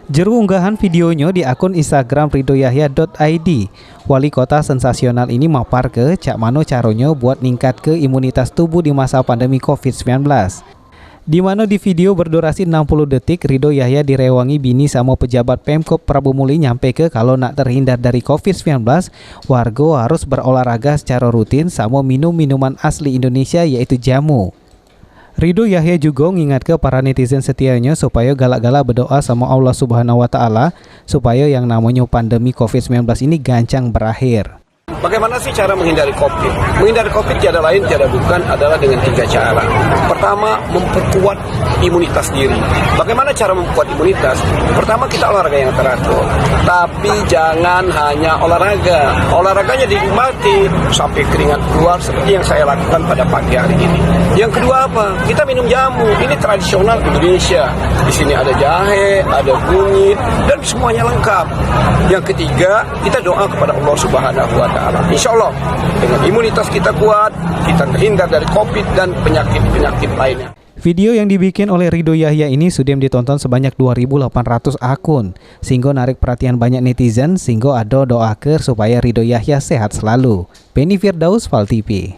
Juru unggahan videonya di akun Instagram ridhoyahya.id. Wali kota sensasional ini mapar ke cak mano caronyo buat ningkat ke imunitas tubuh di masa pandemi COVID-19. Di mana di video berdurasi 60 detik, Ridho Yahya direwangi bini sama pejabat Pemkop Prabu Muli nyampe ke kalau nak terhindar dari COVID-19, warga harus berolahraga secara rutin sama minum minuman asli Indonesia yaitu jamu. Ridho Yahya juga ngingat ke para netizen setianya supaya galak-galak berdoa sama Allah Subhanahu wa Ta'ala supaya yang namanya pandemi COVID-19 ini gancang berakhir. Bagaimana sih cara menghindari COVID? Menghindari COVID tiada lain tiada bukan adalah dengan 3 cara. Pertama, memperkuat imunitas diri. Bagaimana cara memperkuat imunitas? Pertama, kita olahraga yang teratur. Tapi jangan hanya olahraga. Olahraganya dinikmati sampai keringat keluar seperti yang saya lakukan pada pagi hari ini. Yang kedua apa? Kita minum jamu. Ini tradisional Indonesia. Di sini ada jahe, ada kunyit, dan semuanya lengkap. Yang ketiga, kita doa kepada Allah Subhanahu wa Ta'ala. Insya Allah dengan imunitas kita kuat, kita terhindar dari COVID dan penyakit-penyakit lainnya. Video yang dibikin oleh Ridho Yahya ini sudah ditonton sebanyak 2.800 akun, sehingga narik perhatian banyak netizen, sehingga ada doa supaya Ridho Yahya sehat selalu. Beni Firdaus, Val TV.